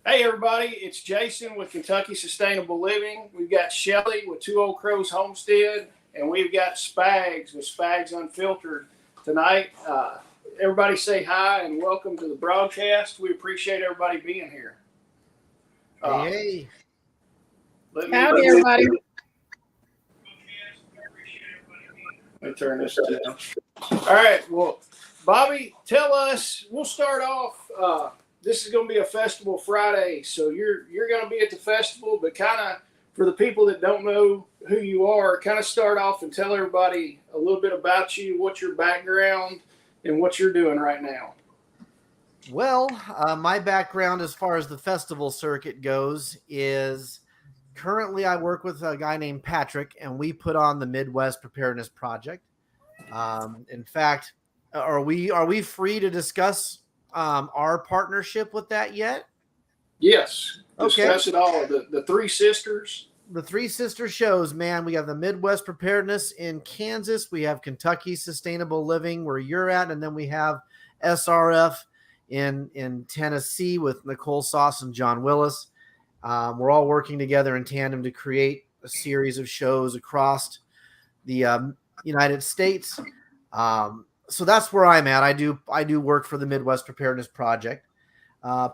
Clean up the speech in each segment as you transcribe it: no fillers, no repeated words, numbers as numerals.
Hey everybody, it's Jason with Kentucky Sustainable Living. We've got Shelly with Two Old Crows Homestead, and we've got Spags with Spags Unfiltered tonight. Everybody say hi and welcome to the broadcast. We appreciate everybody being here. Hey. Howdy, everybody. Let me turn this down. All right, well, Bobby, tell us, we'll start off. This is going to be a festival Friday, so you're going to be at the festival, but kind of for the people that don't know who you are, kind of start off and tell everybody a little bit about you, what's your background, and what you're doing right now. Well, my background as far as the festival circuit goes is currently I work with a guy named Patrick, and we put on the Midwest Preparedness Project. In fact, are we free to discuss our partnership with that yet? Yes. Okay. Discuss it all. The Three Sisters. The Three Sister shows, man. We have the Midwest Preparedness in Kansas. We have Kentucky Sustainable Living where you're at. And then we have SRF in Tennessee with Nicole Sauce and John Willis. We're all working together in tandem to create a series of shows across the United States. So that's where I'm at. I do work for the Midwest Preparedness Project.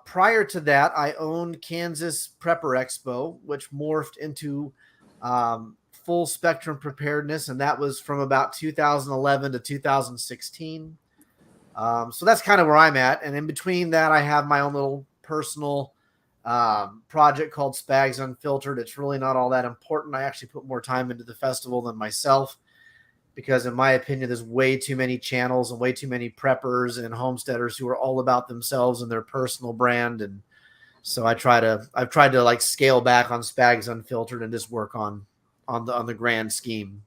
Prior to that, I owned Kansas Prepper Expo, which morphed into Full Spectrum Preparedness, and that was from about 2011 to 2016. So that's kind of where I'm at. And in between that, I have my own little personal project called Spags Unfiltered. It's really not all that important. I actually put more time into the festival than myself, because in my opinion, there's way too many channels and way too many preppers and homesteaders who are all about themselves and their personal brand. And so I've tried to like scale back on Spags Unfiltered and just work on the grand scheme.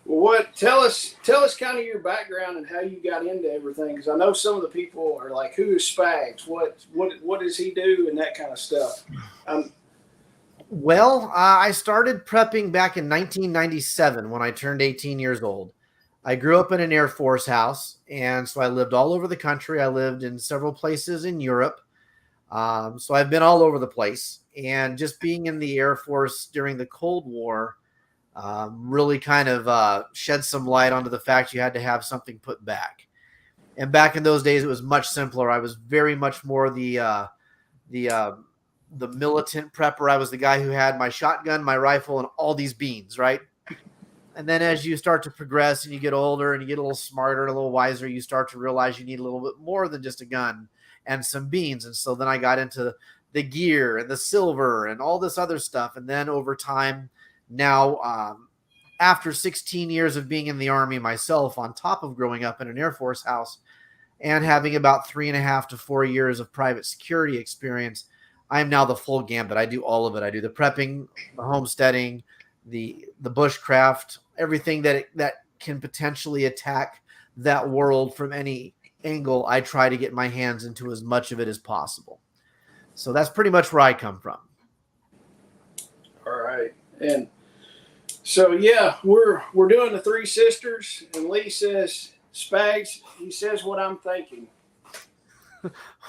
What tell us kind of your background and how you got into everything, because I know some of the people are like, who is Spags? What does he do and that kind of stuff. Well, I started prepping back in 1997 when I turned 18 years old. I grew up in an Air Force house, and so I lived all over the country. I lived in several places in Europe. So I've been all over the place. And just being in the Air Force during the Cold War really kind of shed some light onto the fact you had to have something put back. And back in those days, it was much simpler. I was very much more the militant prepper. I was the guy who had my shotgun, my rifle, and all these beans, right? And then as you start to progress and you get older and you get a little smarter and a little wiser, you start to realize you need a little bit more than just a gun and some beans. And so then I got into the gear and the silver and all this other stuff. And then over time, now after 16 years of being in the Army myself, on top of growing up in an Air Force house and having about 3.5 to 4 years of private security experience, I am now the full gambit. I do all of it. I do the prepping, the homesteading, the bushcraft, everything that can potentially attack that world from any angle. I try to get my hands into as much of it as possible. So that's pretty much where I come from. All right. And so, yeah, we're doing the Three Sisters, and Lee says, Spags, he says what I'm thinking.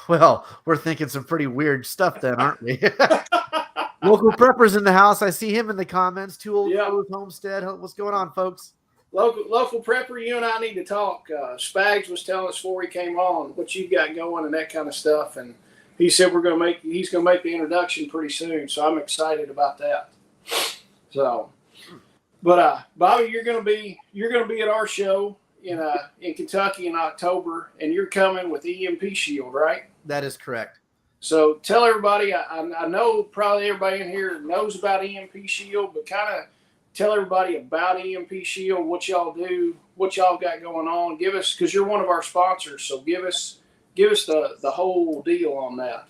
Well, we're thinking some pretty weird stuff then, aren't we? Local preppers in the house. I see him in the comments. Two Old Crows Homestead. What's going on, folks? Local prepper, you and I need to talk. Spags was telling us before he came on what you got going and that kind of stuff, and he said he's gonna make the introduction pretty soon. So I'm excited about that. So, but Bobby, you're gonna be at our show in Kentucky in October, and you're coming with EMP Shield, right? That is correct. So tell everybody, I know probably everybody in here knows about EMP Shield, but kind of tell everybody about EMP Shield, what y'all do, what y'all got going on. Give us, because you're one of our sponsors, so give us the whole deal on that.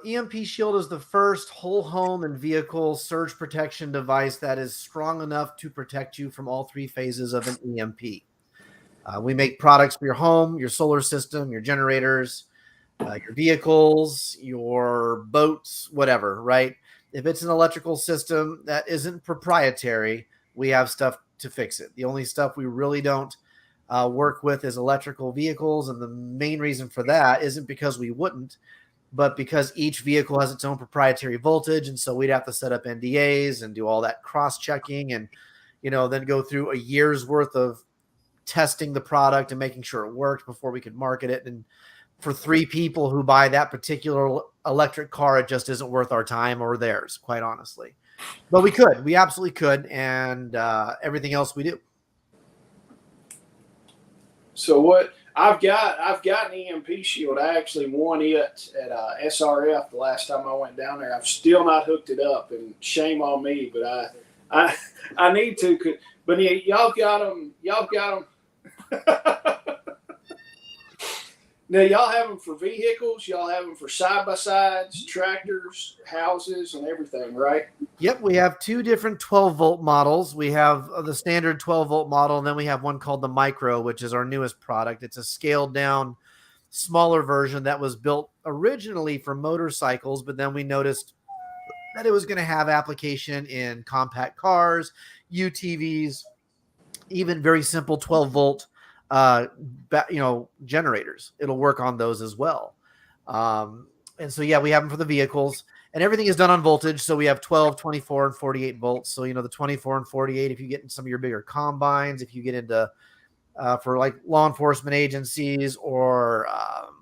EMP Shield is the first whole home and vehicle surge protection device that is strong enough to protect you from all three phases of an EMP. We make products for your home, your solar system, your generators, your vehicles, your boats, whatever, right? If it's an electrical system that isn't proprietary, we have stuff to fix it. The only stuff we really don't work with is electrical vehicles. And the main reason for that isn't because we wouldn't, but because each vehicle has its own proprietary voltage. And so we'd have to set up NDAs and do all that cross-checking and, then go through a year's worth of testing the product and making sure it worked before we could market it. And for 3 people who buy that particular electric car, it just isn't worth our time or theirs, quite honestly. But we absolutely could. And everything else we do. So what I've got an EMP Shield. I actually won it at SRF the last time I went down there. I've still not hooked it up, and shame on me, but I need to. But y'all got them. Now y'all have them for vehicles. Y'all have them for side-by-sides, tractors, houses, and everything, right? Yep, we have 2 different 12-volt models. We have the standard 12-volt model, and then we have one called the Micro, which is our newest product. It's a scaled-down, smaller version that was built originally for motorcycles, but then we noticed that it was going to have application in compact cars, UTVs, even very simple 12-volt generators. It'll work on those as well. And so, yeah, we have them for the vehicles, and everything is done on voltage. So we have 12, 24, and 48 volts. So, the 24 and 48, if you get in some of your bigger combines, if you get into for like law enforcement agencies or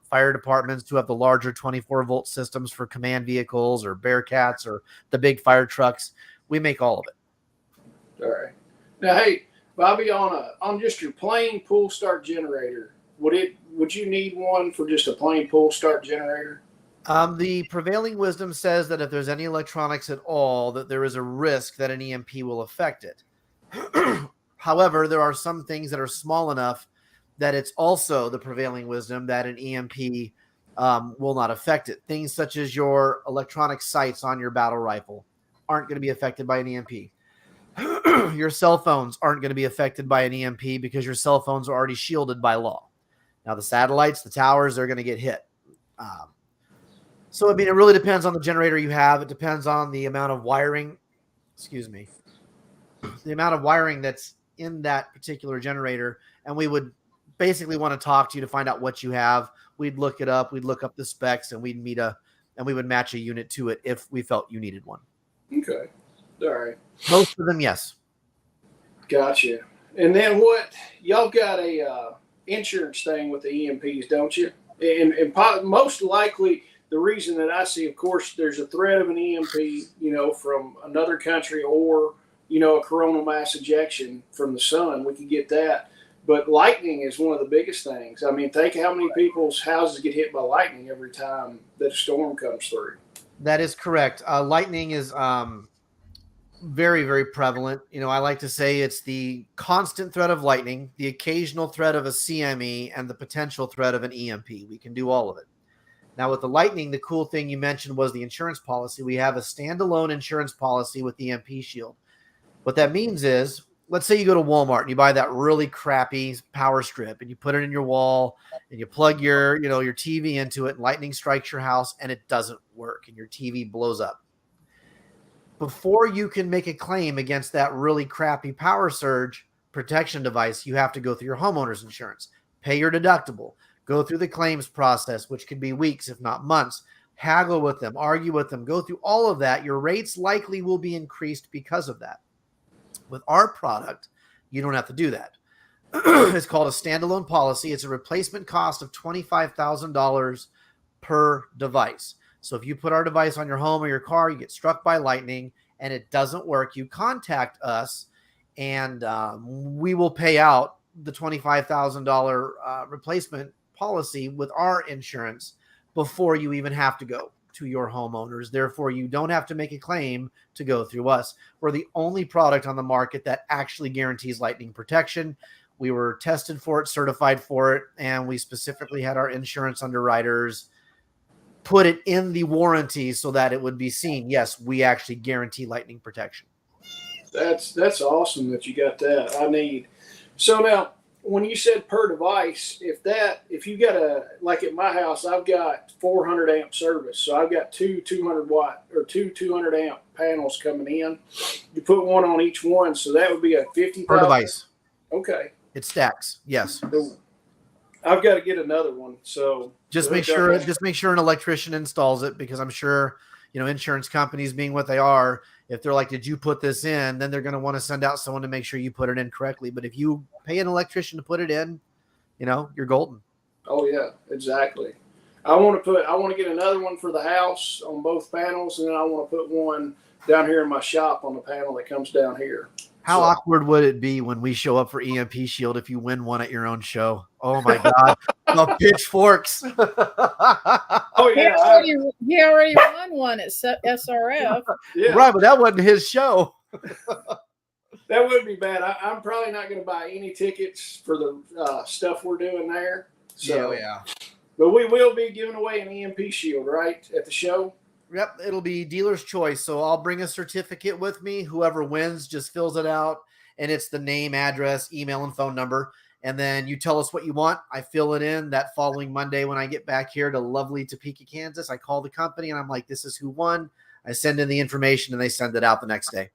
fire departments who have the larger 24 volt systems for command vehicles or Bearcats or the big fire trucks, we make all of it. All right. Now, hey, Bobby, on just your plain pull start generator, would you need one for just a plain pull start generator? The prevailing wisdom says that if there's any electronics at all, that there is a risk that an EMP will affect it. However, there are some things that are small enough that it's also the prevailing wisdom that an EMP will not affect it. Things such as your electronic sights on your battle rifle aren't going to be affected by an EMP. Your cell phones aren't going to be affected by an EMP because your cell phones are already shielded by law. Now, the satellites, the towers, they're going to get hit. So, it really depends on the generator you have. It depends on the amount of wiring, the amount of wiring that's in that particular generator. And we would basically want to talk to you to find out what you have. We'd look it up. We'd look up the specs, and we would match a unit to it if we felt you needed one. Okay. All right. Most of them, yes. Gotcha. And then y'all got a insurance thing with the EMPs, don't you? And most likely the reason that I see, of course, there's a threat of an EMP, from another country or, a coronal mass ejection from the sun. We could get that. But lightning is one of the biggest things. I mean, think how many people's houses get hit by lightning every time that a storm comes through. That is correct. Lightning is very, very prevalent. I like to say it's the constant threat of lightning, the occasional threat of a CME, and the potential threat of an EMP. We can do all of it. Now, with the lightning, the cool thing you mentioned was the insurance policy. We have a standalone insurance policy with EMP Shield. What that means is, let's say you go to Walmart and you buy that really crappy power strip and you put it in your wall and you plug your TV into it and lightning strikes your house and it doesn't work and your TV blows up. Before you can make a claim against that really crappy power surge protection device, you have to go through your homeowner's insurance, pay your deductible, go through the claims process, which could be weeks, if not months, haggle with them, argue with them, go through all of that. Your rates likely will be increased because of that. With our product, you don't have to do that. It's called a standalone policy. It's a replacement cost of $25,000 per device. So if you put our device on your home or your car, you get struck by lightning and it doesn't work, you contact us and we will pay out the $25,000 replacement policy with our insurance before you even have to go to your homeowners. Therefore, you don't have to make a claim to go through us. We're the only product on the market that actually guarantees lightning protection. We were tested for it, certified for it, and we specifically had our insurance underwriters put it in the warranty so that it would be seen. Yes, we actually guarantee lightning protection. That's awesome that you got that. So now, when you said per device, if you got like at my house, I've got 400 amp service. So I've got two 200 watt or two 200 amp panels coming in. You put one on each one. So that would be a 50,000 per device. Okay. It stacks. Yes. I've got to get another one. So Just make sure an electrician installs it, because I'm sure, insurance companies being what they are, if they're like, did you put this in? Then they're going to want to send out someone to make sure you put it in correctly. But if you pay an electrician to put it in, you're golden. Oh yeah, exactly. I want to get another one for the house on both panels, and then I want to put one down here in my shop on the panel that comes down here. How awkward would it be when we show up for EMP Shield if you win one at your own show? Oh my God. The pitchforks. Oh yeah. He already won one at SRF. Yeah. Right, but that wasn't his show. That wouldn't be bad. I'm probably not going to buy any tickets for the stuff we're doing there. So, yeah. But we will be giving away an EMP Shield, right, at the show? Yep, it'll be dealer's choice. So I'll bring a certificate with me. Whoever wins just fills it out, and it's the name, address, email, and phone number. And then you tell us what you want. I fill it in that following Monday when I get back here to lovely Topeka, Kansas. I call the company, and I'm like, this is who won. I send in the information, and they send it out the next day.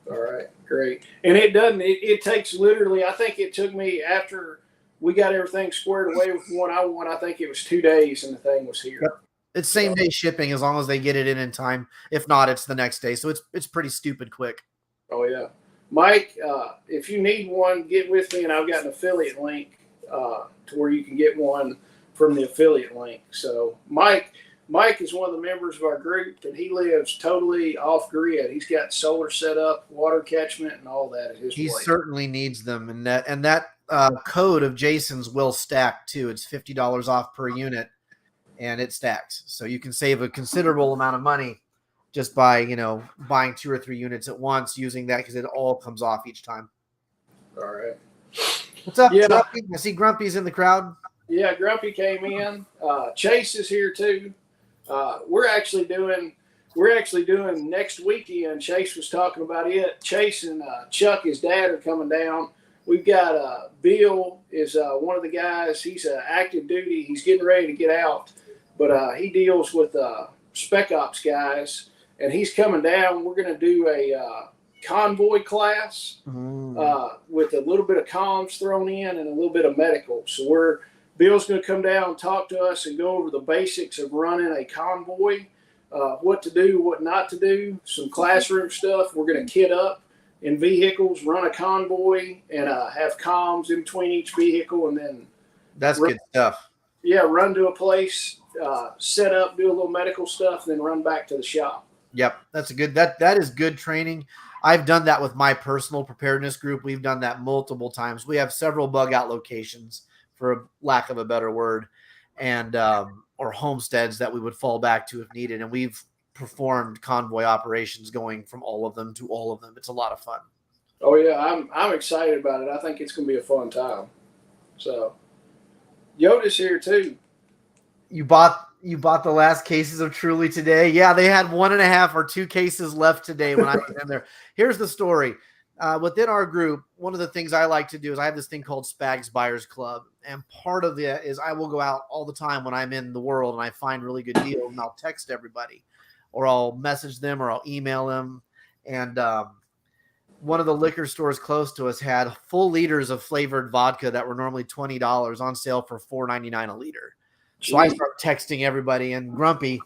All right, great. And it takes literally, I think it took me, after we got everything squared away with one I won, I think it was 2 days and the thing was here. Yep. It's same day shipping as long as they get it in time. If not, it's the next day. So it's pretty stupid quick. Oh yeah, Mike. If you need one, get with me, and I've got an affiliate link to where you can get one from the affiliate link. So Mike is one of the members of our group, and he lives totally off grid. He's got solar set up, water catchment, and all that at his place. He certainly needs them, and that code of Jason's will stack too. It's $50 off per unit. And it stacks. So you can save a considerable amount of money just by, buying 2 or 3 units at once using that, because it all comes off each time. All right. What's up, yeah. Grumpy? I see Grumpy's in the crowd. Yeah, Grumpy came in. Chase is here too. We're actually doing next weekend. Chase was talking about it. Chase and Chuck, his dad, are coming down. We've got Bill is one of the guys. He's active duty. He's getting ready to get out. But he deals with spec ops guys, and he's coming down. We're going to do a convoy class with a little bit of comms thrown in and a little bit of medical. So Bill's going to come down and talk to us and go over the basics of running a convoy, what to do, what not to do, some classroom stuff. We're going to kit up in vehicles, run a convoy, and have comms in between each vehicle, and then that's good stuff. Yeah, run to a place, set up, do a little medical stuff, then run back to the shop. Yep, that's that is good training. I've done that with my personal preparedness group. We've done that multiple times. We have several bug out locations, for lack of a better word, and or homesteads that we would fall back to if needed, and we've performed convoy operations going from all of them to all of them. It's a lot of fun. Oh yeah, I'm excited about it. I think it's going to be a fun time. So Yoda's here too. You bought the last cases of Truly today. Yeah, they had 1.5 or 2 cases left today when I was in there. Here's the story. Within our group, one of the things I like to do is I have this thing called Spags Buyers Club. And part of it is I will go out all the time when I'm in the world and I find really good deals, and I'll text everybody, or I'll message them, or I'll email them. And one of the liquor stores close to us had full liters of flavored vodka that were normally $20 on sale for $4.99 a liter. So I start texting everybody, and Grumpy,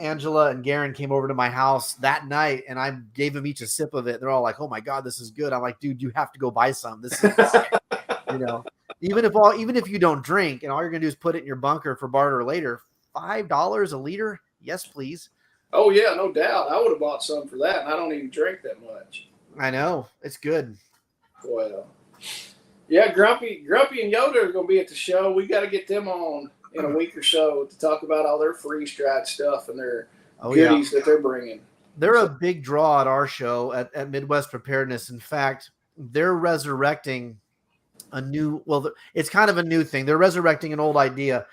Angela and Garen came over to my house that night, and I gave them each a sip of it. They're all like, "Oh my God, this is good." I'm like, "Dude, you have to go buy some. This is, even if you don't drink, and all you're gonna do is put it in your bunker for barter later, $5 a liter? Yes, please." Oh yeah, no doubt. I would have bought some for that, and I don't even drink that much. I know, it's good. Well, yeah, Grumpy and Yoda are gonna be at the show. We got to get them on in a week or so to talk about all their freeze-dried stuff and their goodies that they're bringing. They're a big draw at our show at Midwest Preparedness. In fact, they're resurrecting it's kind of a new thing. They're resurrecting an old idea.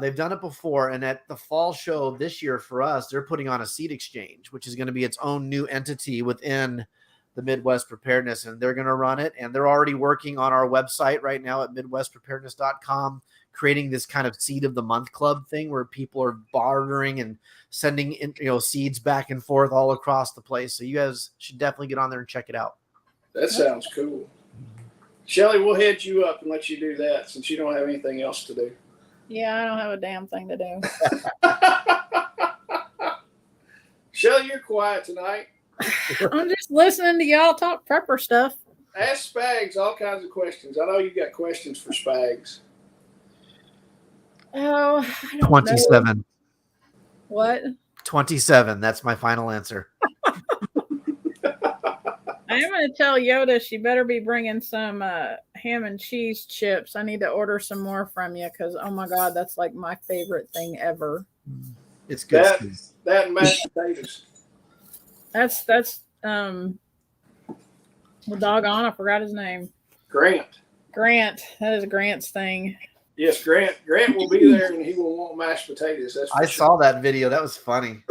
They've done it before, and at the fall show this year for us, they're putting on a seed exchange, which is going to be its own new entity within the Midwest Preparedness, and they're going to run it. And they're already working on our website right now at midwestpreparedness.com, creating this kind of seed of the month club thing where people are bartering and sending seeds back and forth all across the place. So you guys should definitely get on there and check it out. That sounds cool. Shelly, we'll head you up and let you do that since you don't have anything else to do. Yeah, I don't have a damn thing to do. Shelly, you're quiet tonight. I'm just listening to y'all talk prepper stuff. Ask Spags all kinds of questions. I know you got questions for Spags. Oh, I don't 27. know. What? 27. That's my final answer. I am going to tell Yoda she better be bringing some ham and cheese chips. I need to order some more from you because, oh my God, that's like my favorite thing ever. It's good. That and mashed potatoes. That's well, doggone, I forgot his name. Grant. That is Grant's thing. Yes, Grant will be there and he will want mashed potatoes. That's for I sure. saw that video. That was funny.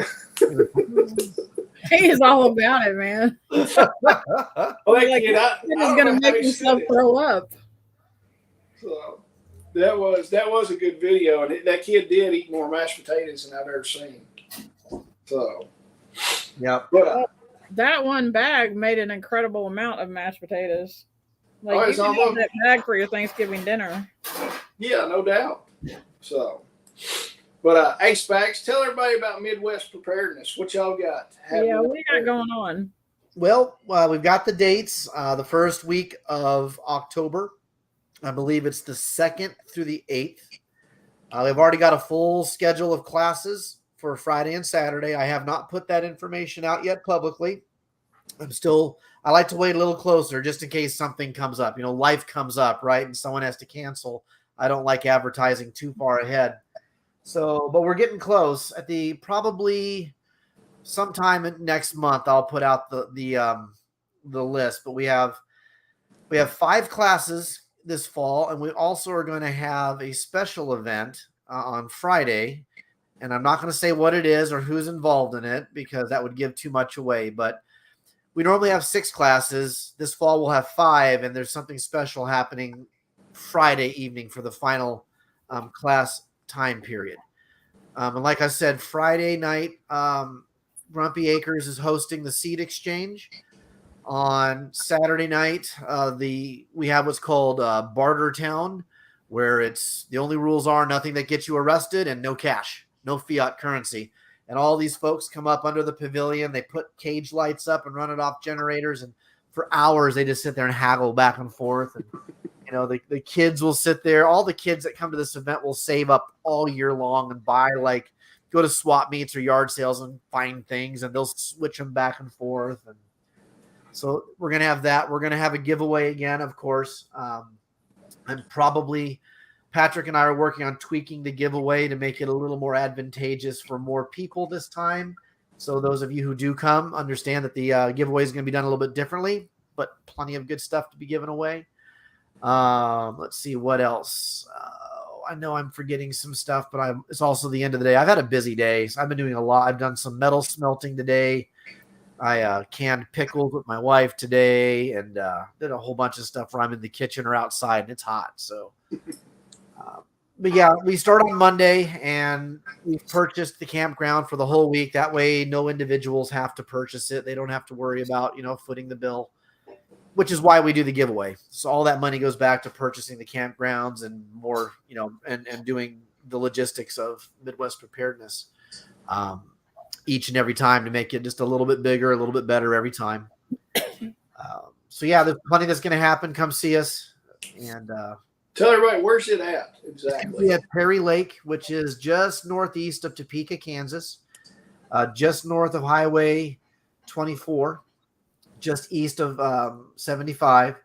He is all about it, man. Well, that Like, kid, he's going to make himself throw up. So that was a good video, and that kid did eat more mashed potatoes than I've ever seen. So, Yep. But that one bag made an incredible amount of mashed potatoes. Like, Oh, you it's can have almost- that bag for your Thanksgiving dinner. yeah, no doubt. So, but hey, Spags, tell everybody about Midwest preparedness. What y'all got? Yeah, what do you got going on? Well, we've got the dates. The first week of October, I believe it's the 2nd through the 8th. They've already got a full schedule of classes for Friday and Saturday. I have not put that information out yet publicly. I like to wait a little closer just in case something comes up. Life comes up, right? And someone has to cancel. I don't like advertising too far ahead. So, but we're getting close. At probably sometime next month, I'll put out the list. But we have 5 classes this fall, and we also are going to have a special event on Friday. And I'm not going to say what it is or who's involved in it because that would give too much away. But we normally have 6 classes. This fall we'll have 5, and there's something special happening Friday evening for the final class time period. And like I said, Friday night, Grumpy Acres is hosting the seed exchange. On Saturday night, we have what's called Barter Town, where it's the only rules are nothing that gets you arrested and no cash, no fiat currency. And all these folks come up under the pavilion. They put cage lights up and run it off generators. And for hours, they just sit there and haggle back and forth. And, the kids will sit there. All the kids that come to this event will save up all year long and go to swap meets or yard sales and find things. And they'll switch them back and forth. And so we're going to have that. We're going to have a giveaway again, of course. Patrick and I are working on tweaking the giveaway to make it a little more advantageous for more people this time. So those of you who do come understand that the giveaway is going to be done a little bit differently, but plenty of good stuff to be given away. Let's see what else. I know I'm forgetting some stuff, but it's also the end of the day. I've had a busy day. So I've been doing a lot. I've done some metal smelting today. I canned pickles with my wife today and did a whole bunch of stuff where I'm in the kitchen or outside and it's hot. So, but yeah, we start on Monday and we've purchased the campground for the whole week. That way no individuals have to purchase it. They don't have to worry about, footing the bill, which is why we do the giveaway. So all that money goes back to purchasing the campgrounds and more, and doing the logistics of Midwest preparedness. Each and every time to make it just a little bit bigger, a little bit better every time. So yeah, there's plenty that's going to happen. Come see us and tell everybody, where's it at exactly? At Perry Lake, which is just northeast of Topeka, Kansas, just north of Highway 24, just east of 75.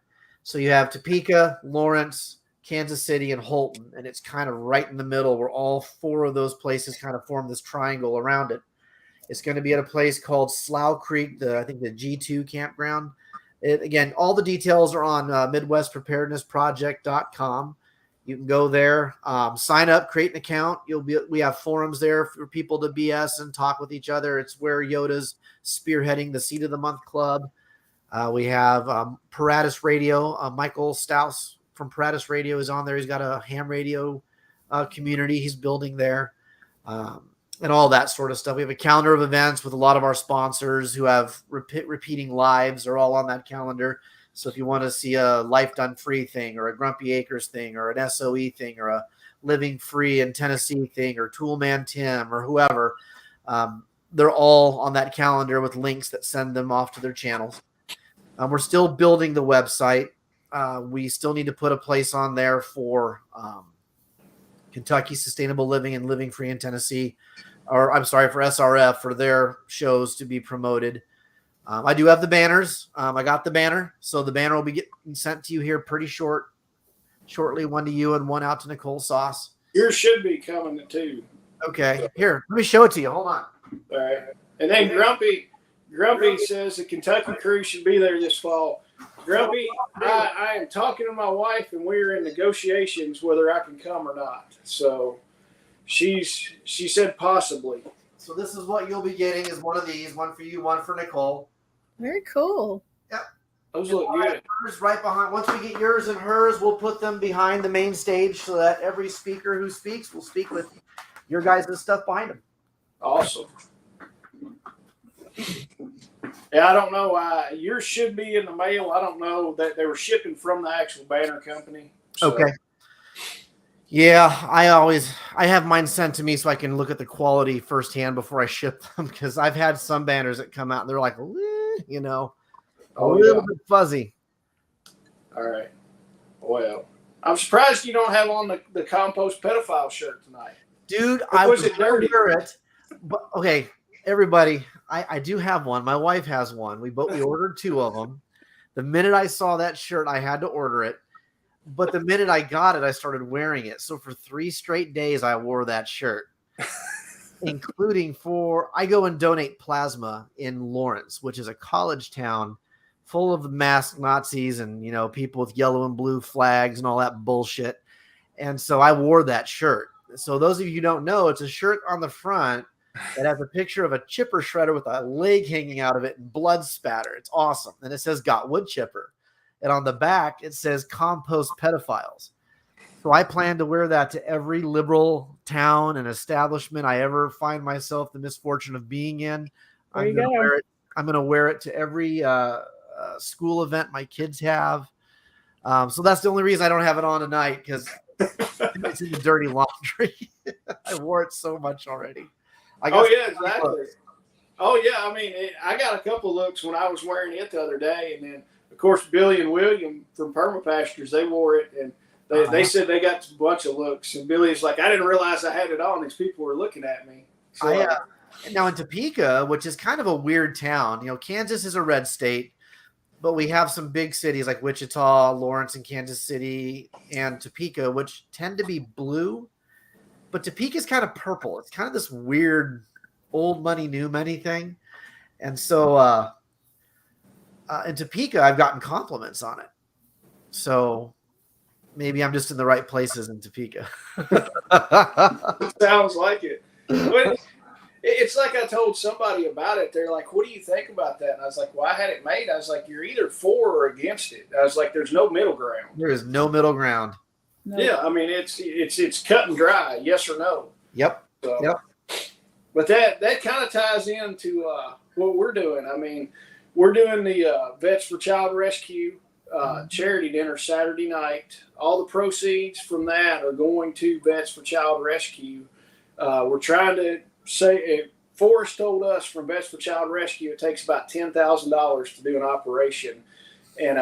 So you have Topeka, Lawrence, Kansas City, and Holton, and it's kind of right in the middle where all 4 of those places kind of form this triangle around it. It's going to be at a place called Slough Creek, I think the G2 campground. Again, all the details are on MidwestPreparednessProject.com. You can go there, sign up, create an account. We have forums there for people to BS and talk with each other. It's where Yoda's spearheading the Seed of the Month Club. We have Paratus Radio. Michael Staus from Paratus Radio is on there. He's got a ham radio community he's building there. And all that sort of stuff. We have a calendar of events with a lot of our sponsors who have repeating lives are all on that calendar. So if you want to see a Life Done Free thing or a Grumpy Acres thing or an SOE thing or a Living Free in Tennessee thing or Toolman Tim or whoever, they're all on that calendar with links that send them off to their channels. We're still building the website. We still need to put a place on there for Kentucky Sustainable Living and Living Free in Tennessee, or I'm sorry, for SRF, for their shows to be promoted. I do have the banners. I got the banner. So the banner will be getting sent to you here pretty shortly, one to you and one out to Nicole Sauce. Yours should be coming too. Okay. Here, let me show it to you. Hold on. All right. And then Grumpy says the Kentucky crew should be there this fall. Grumpy, I am talking to my wife, and we're in negotiations whether I can come or not. So she said possibly. So this is what you'll be getting is one of these, one for you, one for Nicole. Very cool. Yep. Those look good. Right behind. Once we get yours and hers, we'll put them behind the main stage so that every speaker who speaks will speak with your guys' stuff behind them. Awesome. Yeah, I don't know. Yours should be in the mail. I don't know that they were shipping from the actual banner company. So. Okay. Yeah, I have mine sent to me so I can look at the quality firsthand before I ship them, because I've had some banners that come out and they're like, a little bit fuzzy. All right. Well, I'm surprised you don't have on the compost pedophile shirt tonight. Dude, I was going to wear it. But, okay, everybody, I do have one. My wife has one. We ordered 2 of them. The minute I saw that shirt, I had to order it. But the minute I got it, I started wearing it. So for 3 straight days, I wore that shirt, including I go and donate plasma in Lawrence, which is a college town full of masked Nazis and, people with yellow and blue flags and all that bullshit. And so I wore that shirt. So those of you who don't know, it's a shirt on the front that has a picture of a chipper shredder with a leg hanging out of it and blood spatter. It's awesome. And it says "Got Wood Chipper." And on the back, it says "Compost Pedophiles." So I plan to wear that to every liberal town and establishment I ever find myself the misfortune of being in. I'm going to wear it to every school event my kids have. So that's the only reason I don't have it on tonight, because it's in the dirty laundry. I wore it so much already. Exactly. Oh, yeah. I mean, I got a couple looks when I was wearing it the other day, and then, of course, Billy and William from Permapastures, they wore it, and they said they got a bunch of looks. And Billy's like, I didn't realize I had it on. These people were looking at me. So, now in Topeka, which is kind of a weird town, Kansas is a red state, but we have some big cities like Wichita, Lawrence, and Kansas City, and Topeka, which tend to be blue. But Topeka is kind of purple. It's kind of this weird old money, new money thing. And so in Topeka, I've gotten compliments on it. So maybe I'm just in the right places in Topeka. Sounds like it. But it's like I told somebody about it. They're like, what do you think about that? And I was like, well, I had it made. I was like, you're either for or against it. I was like, there's no middle ground. There is no middle ground. No. Yeah, I mean, it's cut and dry, yes or no. Yep. So, Yep. But that kind of ties into what we're doing. I mean, we're doing the Vets for Child Rescue charity dinner Saturday night. All the proceeds from that are going to Vets for Child Rescue. We're trying to say, Forrest told us from Vets for Child Rescue it takes about $10,000 to do an operation. And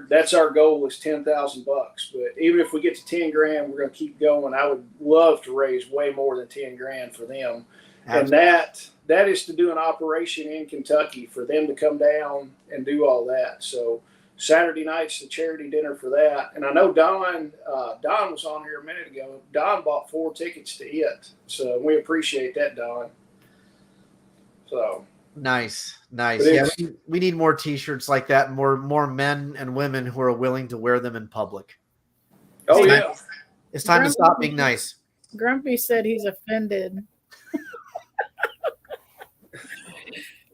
that's our goal is $10,000. But even if we get to 10 grand, we're going to keep going. I would love to raise way more than 10 grand for them. Absolutely. And that is to do an operation in Kentucky for them to come down and do all that. So Saturday night's the charity dinner for that. And I know Don was on here a minute ago. Don bought 4 tickets to it. So we appreciate that, Don. So nice. Yeah, we need more T-shirts like that, more men and women who are willing to wear them in public. It's time to stop being nice. Grumpy said he's offended.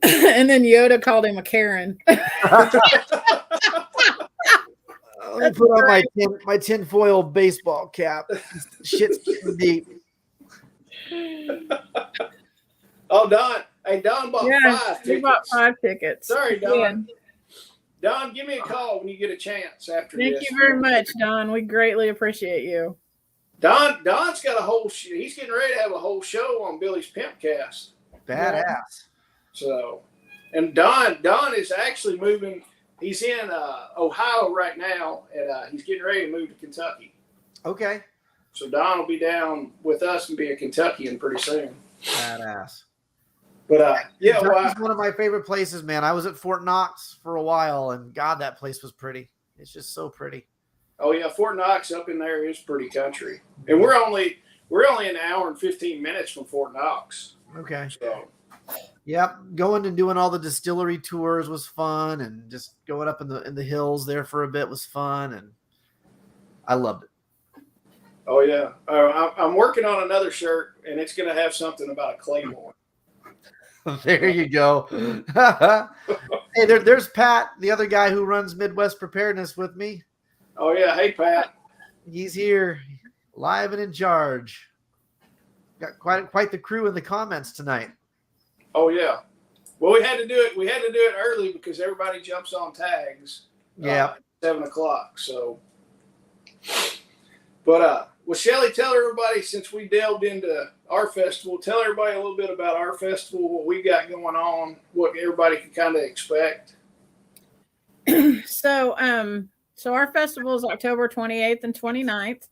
And then Yoda called him a Karen. Let me put on my tinfoil baseball cap. Shit's getting deep. Oh, Don. Hey, Don bought 5 tickets. He bought 5 tickets. Sorry, Don. Don, give me a call when you get a chance after Thank this. you very much, Don. We greatly appreciate you. Don's got a whole. He's getting ready to have a whole show on Billy's Pimpcast. Badass. So, and Don is actually moving. He's in Ohio right now, and he's getting ready to move to Kentucky. Okay. So Don will be down with us and be a Kentuckian pretty soon. Badass. But yeah, Kentucky's one of my favorite places, man. I was at Fort Knox for a while, and God, that place was pretty. It's just so pretty. Oh yeah, Fort Knox up in there is pretty country, and we're only an hour and 15 minutes from Fort Knox. Okay. So. Yep, going and doing all the distillery tours was fun, and just going up in the hills there for a bit was fun, and I loved it. Oh yeah, I'm working on another shirt, and it's going to have something about a claymore. There you go. Hey, there's Pat, the other guy who runs Midwest Preparedness with me. Oh yeah, hey Pat. He's here, live and in charge. Got quite the crew in the comments tonight. Oh yeah. Well, we had to do it early because everybody jumps on tags. Yeah. 7:00. So, but well, Shelly, tell everybody, since we delved into our festival, tell everybody a little bit about our festival, what we got going on, what everybody can kind of expect. So our festival is October 28th and 29th.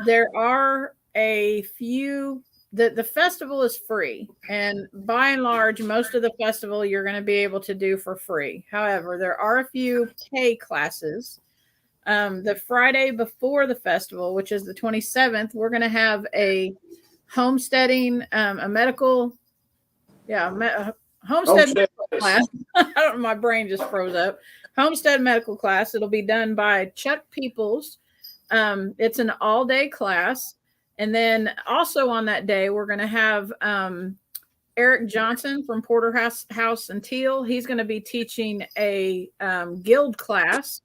There are a few. The festival is free, and by and large, most of the festival you're going to be able to do for free. However, there are a few pay classes. The Friday before the festival, which is the 27th, we're going to have a homesteading, a medical, homestead medical class. I don't know, my brain just froze up. Homestead medical class. It'll be done by Chuck Peoples. It's an all-day class. And then also on that day, we're going to have Eric Johnson from Porterhouse and Teal. He's going to be teaching a guild class.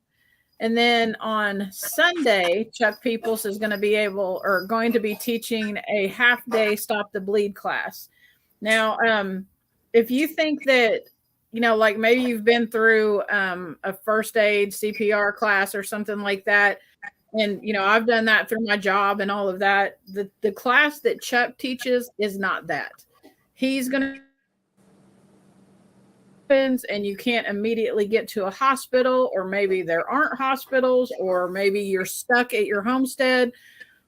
And then on Sunday, Chuck Peoples is going to be teaching a half-day Stop the Bleed class. Now, if you think that, like maybe you've been through a first aid CPR class or something like that, and, I've done that through my job and all of that. The class that Chuck teaches is not that. He's going to and you can't immediately get to a hospital, or maybe there aren't hospitals, or maybe you're stuck at your homestead,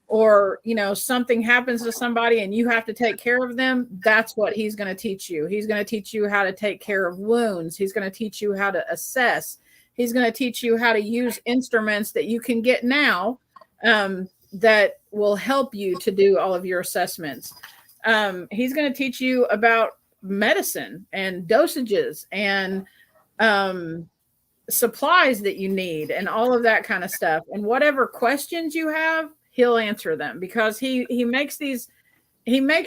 or, something happens to somebody and you have to take care of them. That's what he's going to teach you. He's going to teach you how to take care of wounds. He's going to teach you how to assess. He's going to teach you how to use instruments that you can get now that will help you to do all of your assessments. He's going to teach you about medicine and dosages and supplies that you need and all of that kind of stuff. And whatever questions you have, he'll answer them, because he makes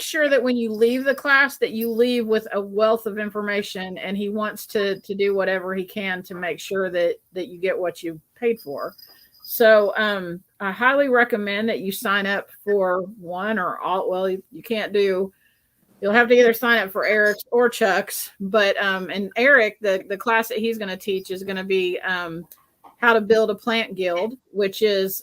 sure that when you leave the class that you leave with a wealth of information, and he wants to do whatever he can to make sure that you get what you paid for. So I highly recommend that you sign up for one or all. Well, you can't do, you'll have to either sign up for Eric's or Chuck's, but and Eric, the class that he's going to teach is going to be how to build a plant guild, which is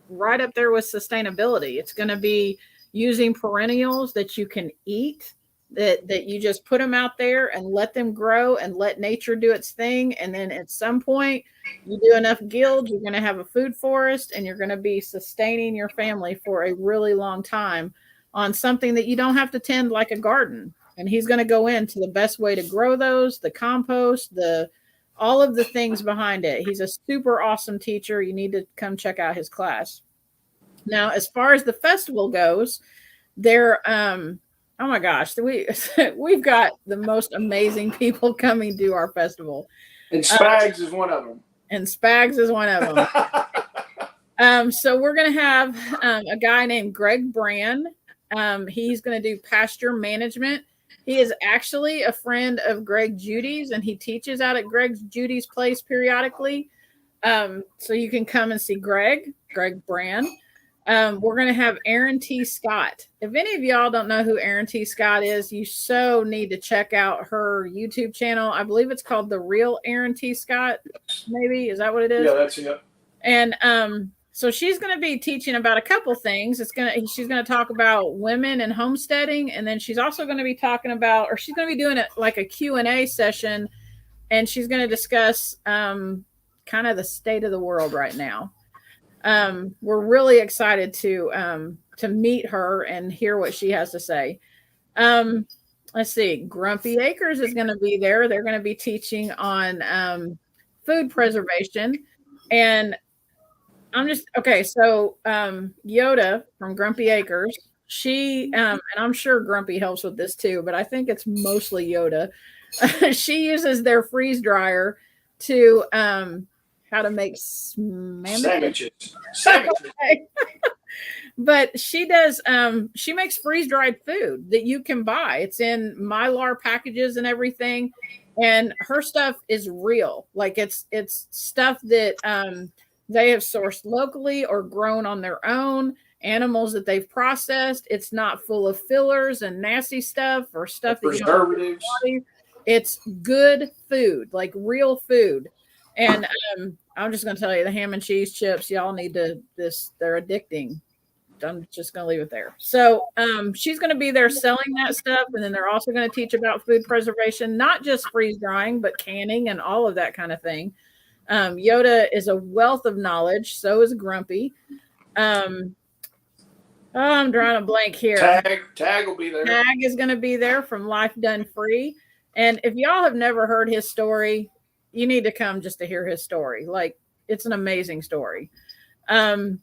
right up there with sustainability. It's going to be using perennials that you can eat, that you just put them out there and let them grow and let nature do its thing. And then at some point you do enough guilds, you're going to have a food forest, and you're going to be sustaining your family for a really long time on something that you don't have to tend like a garden. And he's going to go into the best way to grow those, the compost, all of the things behind it. He's a super awesome teacher. You need to come check out his class. Now, as far as the festival goes, oh my gosh, we've got the most amazing people coming to our festival. And Spags is one of them. So we're going to have a guy named Greg Brand. He's going to do pasture management. He is actually a friend of Greg Judy's, and he teaches out at Greg Judy's place periodically. So you can come and see Greg Brand. We're going to have Aaron T. Scott. If any of y'all don't know who Aaron T. Scott is, you so need to check out her YouTube channel. I believe it's called The Real Aaron T. Scott. Maybe is that what it is? Yeah, that's it. And so she's going to be teaching about a couple things. She's going to talk about women and homesteading, and then she's also going to be talking about, or she's going to be doing like a Q&A session, and she's going to discuss kind of the state of the world right now. We're really excited to meet her and hear what she has to say. Let's see. Grumpy Acres is going to be there. They're going to be teaching on food preservation. And so Yoda from Grumpy Acres, she, and I'm sure Grumpy helps with this too, but I think it's mostly Yoda. She uses their freeze dryer to, how to make sandwiches. Okay. But she does, she makes freeze-dried food that you can buy. It's in Mylar packages and everything. And her stuff is real. Like it's stuff that they have sourced locally or grown on their own, animals that they've processed. It's not full of fillers and nasty stuff or stuff that preservatives. It's good food, like real food. And I'm just going to tell you, the ham and cheese chips, y'all need they're addicting. I'm just going to leave it there. So she's going to be there selling that stuff. And then they're also going to teach about food preservation, not just freeze drying, but canning and all of that kind of thing. Yoda is a wealth of knowledge. So is Grumpy. I'm drawing a blank here. Tag will be there. Tag is going to be there from Life Done Free. And if y'all have never heard his story, you need to come just to hear his story. Like, it's an amazing story. Who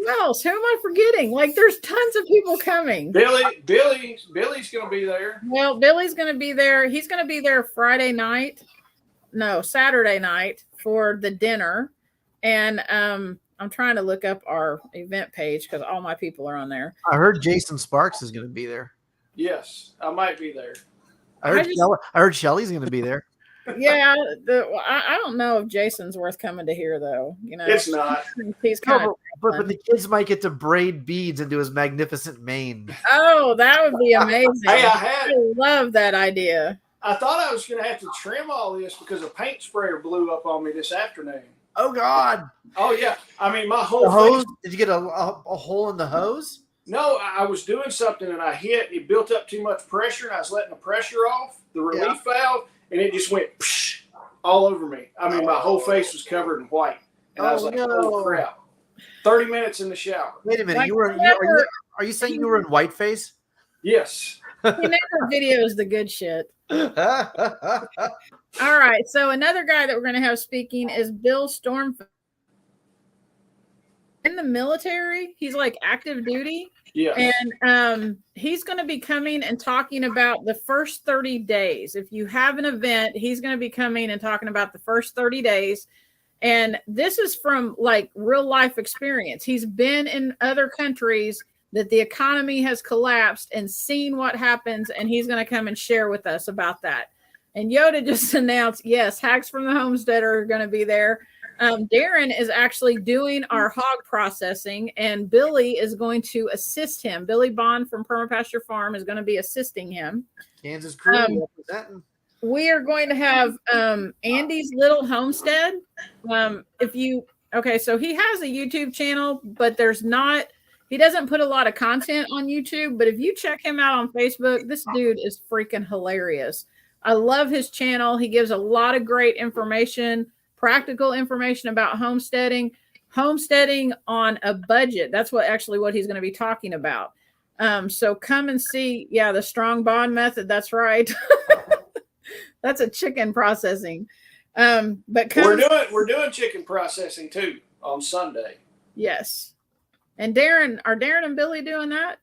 else? Who am I forgetting? Like, there's tons of people coming. Billy's going to be there. Well, Billy's going to be there. He's going to be there Saturday night for the dinner. And I'm trying to look up our event page because all my people are on there. I heard Jason Sparks is going to be there. Yes, I might be there. I heard Shelly's going to be there. Yeah, I don't know if Jason's worth coming to hear, though. You know, it's not. He's kind of. But the kids might get to braid beads into his magnificent mane. Oh, that would be amazing! Hey, I love that idea. I thought I was going to have to trim all this because a paint sprayer blew up on me this afternoon. Oh God! Oh yeah, I mean my whole hose. Did you get a hole in the hose? No, I was doing something and I hit. It built up too much pressure, and I was letting the pressure off the relief valve, and it just went psh, all over me. I mean, my whole face was covered in white, and I was like, "Oh crap!" 30 minutes in the shower. Wait a minute, are you saying you were in whiteface? Yes. He never videos the good shit. All right, so another guy that we're going to have speaking is Bill Stormfield. In the military, he's like active duty. Yeah. And he's going to be coming and talking about the first 30 days. If you have an event, he's going to be coming and talking about the first 30 days. And this is from like real life experience. He's been in other countries that the economy has collapsed and seen what happens. And he's going to come and share with us about that. And Yoda just announced, yes, Hacks from the Homesteader are going to be there. Darren is actually doing our hog processing, and Billy is going to assist him. Billy Bond from Permapasture Farm is going to be assisting him. Kansas crew representing. We are going to have Andy's Little Homestead. So he has a YouTube channel, but he doesn't put a lot of content on YouTube. But if you check him out on Facebook, this dude is freaking hilarious. I love his channel. He gives a lot of great information. Practical information about homesteading on a budget. That's what he's going to be talking about. So come and see. Yeah, the strong bond method. That's right. That's a chicken processing. But we're doing chicken processing too on Sunday. Yes. And are Darren and Billy doing that?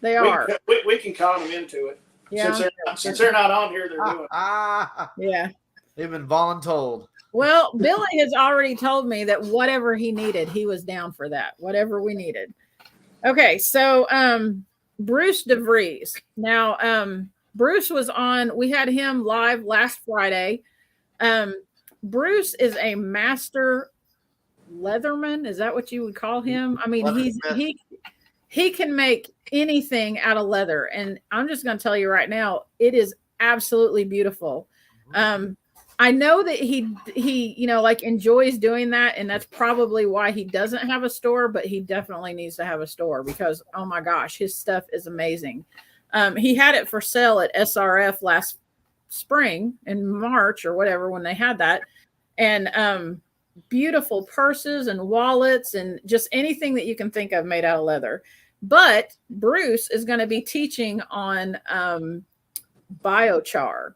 They are. We can con them into it. Yeah. Since they're not on here, they're doing it. Yeah. They've been voluntold. Well, Billy has already told me that whatever he needed, he was down for that. Whatever we needed. Okay, so Bruce DeVries. Now, Bruce was on. We had him live last Friday. Bruce is a master Leatherman. Is that what you would call him? I mean, Leathersmith. he can make anything out of leather, and I'm just going to tell you right now, it is absolutely beautiful. I know that he like enjoys doing that, and that's probably why he doesn't have a store, but he definitely needs to have a store because oh my gosh, his stuff is amazing. He had it for sale at SRF last spring in March or whatever when they had that, and beautiful purses and wallets and just anything that you can think of made out of leather. But Bruce is going to be teaching on biochar.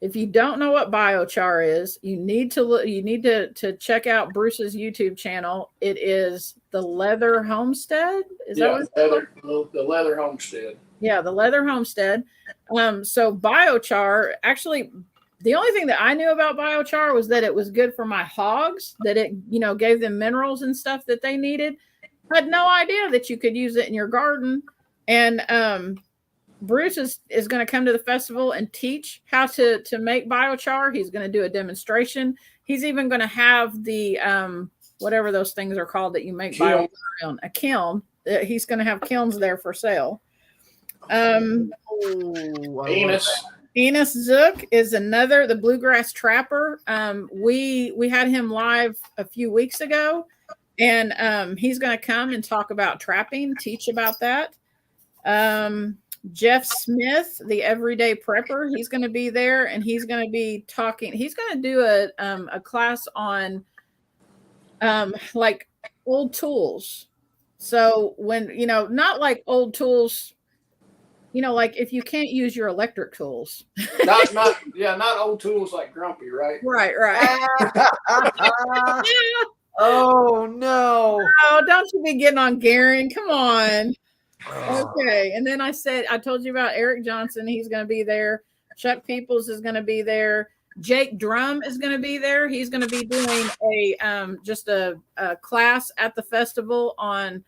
If you don't know what biochar is, you need to look. You need to check out Bruce's YouTube channel. It is the Leather Homestead. Is that what it's called? The Leather Homestead. Yeah, the Leather Homestead. So biochar, actually, the only thing that I knew about biochar was that it was good for my hogs, that it, gave them minerals and stuff that they needed. I had no idea that you could use it in your garden. And Bruce is going to come to the festival and teach how to make biochar. He's going to do a demonstration. He's even going to have the whatever those things are called that you make biochar on, a kiln. He's going to have kilns there for sale. Enos Zook is another, the bluegrass trapper. We had him live a few weeks ago, and he's going to come and talk about trapping, teach about that. Jeff Smith, the everyday prepper, he's going to be there, and he's going to be talking. He's going to do a class on like old tools. So when, not like old tools, like if you can't use your electric tools. not old tools like Grumpy, right? Right. Oh, no. Oh, don't you be getting on Garen. Come on. Okay. And then I told you about Eric Johnson. He's going to be there. Chuck Peoples is going to be there. Jake Drum is going to be there. He's going to be doing just a class at the festival on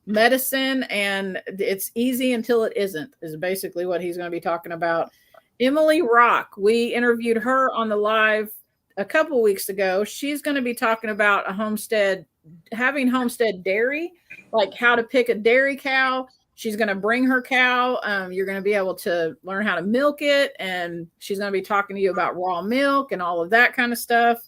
medicine, and it's easy until it isn't, is basically what he's going to be talking about. Emily Rock, we interviewed her on the live a couple weeks ago. She's going to be talking about having homestead dairy, like how to pick a dairy cow. She's going to bring her cow. You're going to be able to learn how to milk it, and she's going to be talking to you about raw milk and all of that kind of stuff.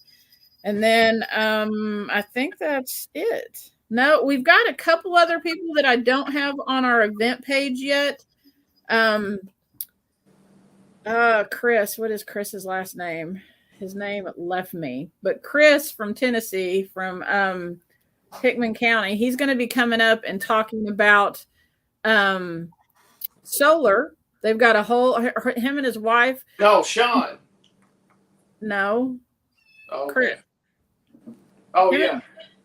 And then I think that's it. No, we've got a couple other people that I don't have on our event page yet. Chris, what is Chris's last name? His name left me. But Chris from Tennessee, from Hickman County, he's going to be coming up and talking about solar. They've got him and his wife. No, Sean. No. Oh, Chris. Oh, yeah.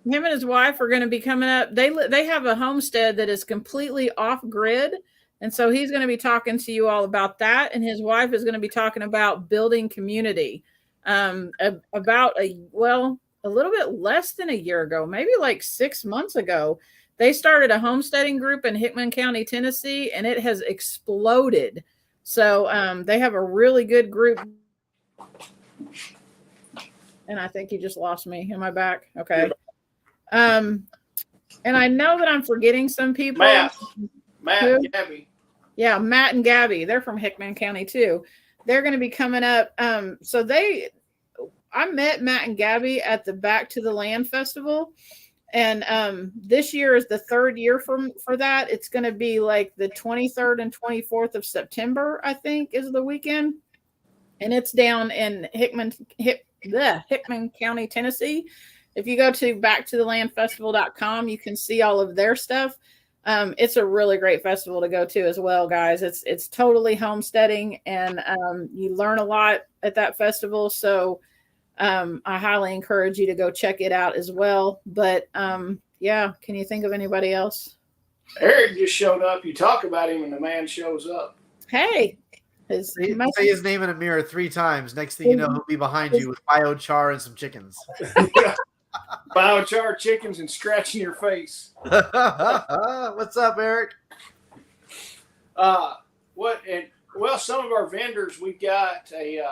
Him and his wife are going to be coming up. They have a homestead that is completely off grid. And so he's going to be talking to you all about that. And his wife is going to be talking about building community. About a little bit less than a year ago, maybe like 6 months ago, they started a homesteading group in Hickman County, Tennessee, and it has exploded. So they have a really good group. And I think you just lost me. Am I back? Okay. And I know that I'm forgetting some people. Matt and Gabby. Yeah, Matt and Gabby. They're from Hickman County too. They're going to be coming up. I met Matt and Gabby at the Back to the Land Festival. And this year is the third year for that. It's going to be like the 23rd and 24th of September, I think, is the weekend. And it's down in Hickman County, Tennessee. If you go to backtothelandfestival.com, you can see all of their stuff. It's a really great festival to go to as well, guys. It's totally homesteading, and you learn a lot at that festival. So I highly encourage you to go check it out as well. But yeah, can you think of anybody else? Eric just showed up. You talk about him, and the man shows up. Hey. Say his name in a mirror 3 times. Next thing you know, he'll be behind you with biochar and some chickens. Biochar, chickens, and scratching your face. What's up, Eric? Some of our vendors, we've got a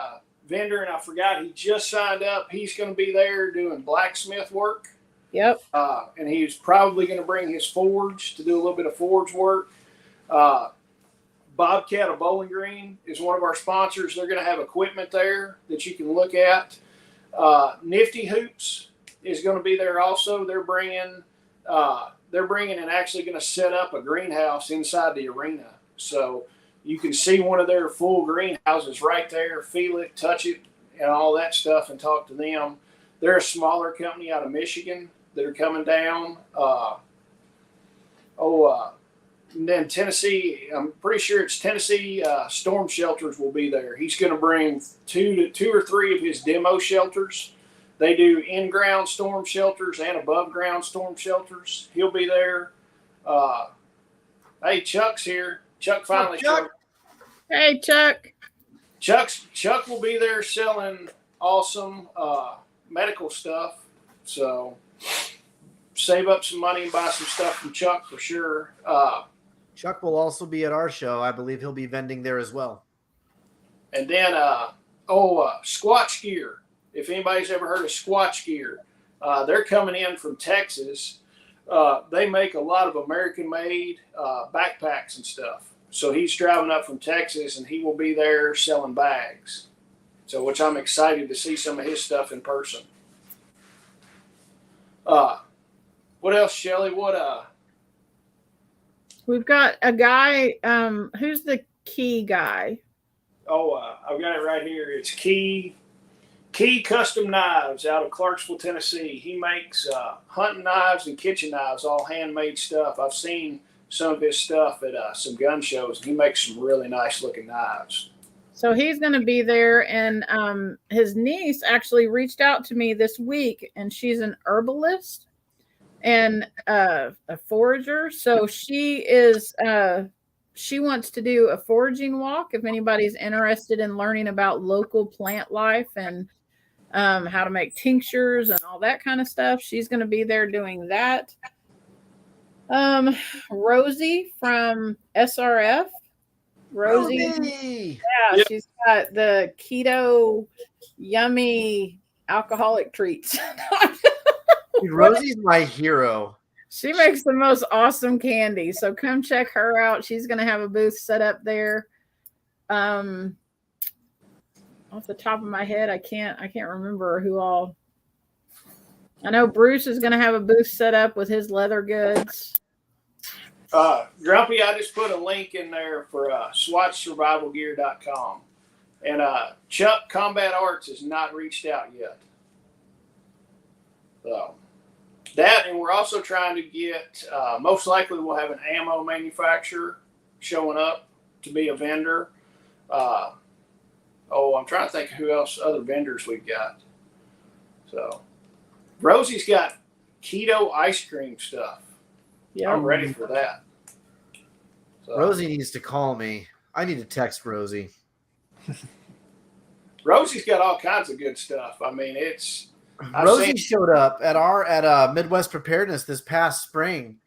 vendor, and I forgot he just signed up. He's going to be there doing blacksmith work. Yep. And he's probably going to bring his forge to do a little bit of forge work. Bobcat of Bowling Green is one of our sponsors. They're going to have equipment there that you can look at. Nifty Hoops is going to be there also. They're bringing and actually going to set up a greenhouse inside the arena. So you can see one of their full greenhouses right there, feel it, touch it, and all that stuff, and talk to them. They're a smaller company out of Michigan that are coming down. And then Tennessee, I'm pretty sure it's Tennessee Storm Shelters will be there. He's going to bring two or three of his demo shelters. They do in-ground storm shelters and above-ground storm shelters. He'll be there. Hey, Chuck's here. Chuck finally showed up. Hey, Chuck. Chuck will be there selling awesome medical stuff. So save up some money and buy some stuff from Chuck for sure. Chuck will also be at our show. I believe he'll be vending there as well. And then, Squatch Gear. If anybody's ever heard of Squatch Gear, they're coming in from Texas. They make a lot of American-made backpacks and stuff. So he's driving up from Texas, and he will be there selling bags. So, which I'm excited to see some of his stuff in person. What else, Shelly? We've got a guy. Who's the Key guy? I've got it right here. It's Key Custom Knives out of Clarksville, Tennessee. He makes hunting knives and kitchen knives, all handmade stuff. I've seen some of his stuff at some gun shows. He makes some really nice looking knives. So he's going to be there, and his niece actually reached out to me this week, and she's an herbalist and a forager. So she wants to do a foraging walk. If anybody's interested in learning about local plant life and how to make tinctures and all that kind of stuff, she's going to be there doing that. Rosie from SRF. Rosie. Yeah, yep. She's got the keto yummy alcoholic treats. Dude, Rosie's my hero. She makes the most awesome candy. So come check her out. She's going to have a booth set up there. Off the top of my head, I can't remember who all. I know Bruce is going to have a booth set up with his leather goods. Grumpy, I just put a link in there for SwatchSurvivalGear.com. And Chuck Combat Arts has not reached out yet. So that, and we're also trying to get, most likely we'll have an ammo manufacturer showing up to be a vendor. I'm trying to think of who else, other vendors we've got. So Rosie's got keto ice cream stuff. Yeah, I'm ready for that. So, Rosie needs to call me. I need to text Rosie. Rosie's got all kinds of good stuff. I mean, Rosie showed up at Midwest Preparedness this past spring.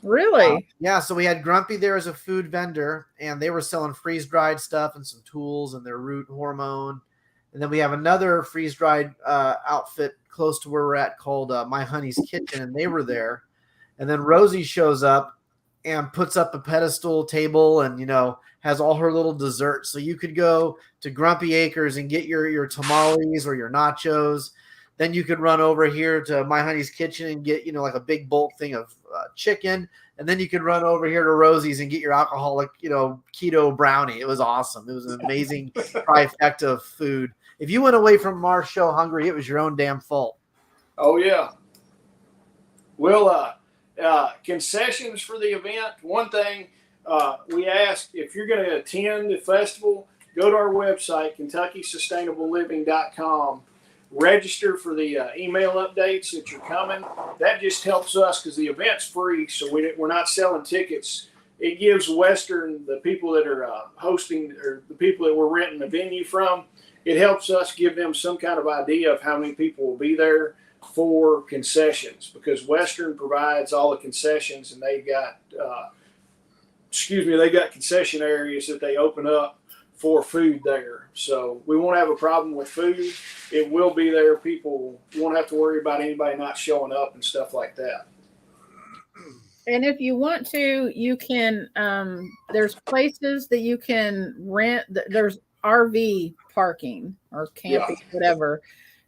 Really? Yeah, so we had Grumpy there as a food vendor, and they were selling freeze-dried stuff and some tools and their root hormone. And then we have another freeze-dried outfit close to where we're at called My Honey's Kitchen, and they were there. And then Rosie shows up and puts up a pedestal table and, has all her little desserts. So you could go to Grumpy Acres and get your tamales or your nachos. Then you could run over here to My Honey's Kitchen and get, like a big bulk thing of chicken. And then you could run over here to Rosie's and get your alcoholic, keto brownie. It was awesome. It was an amazing trifecta of food. If you went away from our show hungry, it was your own damn fault. Oh, yeah. We'll concessions for the event. One thing we ask, if you're going to attend the festival, go to our website, KentuckySustainableLiving.com. Register for the email updates that you're coming. That just helps us because the event's free, so we're not selling tickets. It gives Western, the people that are hosting, or the people that we're renting the venue from, it helps us give them some kind of idea of how many people will be there for concessions, because Western provides all the concessions, and they got concession areas that they open up for food there. So we won't have a problem with food. It will be there. People won't have to worry about anybody not showing up and stuff like that. And if you want to, you can, there's places that you can rent. There's RV parking or camping, whatever.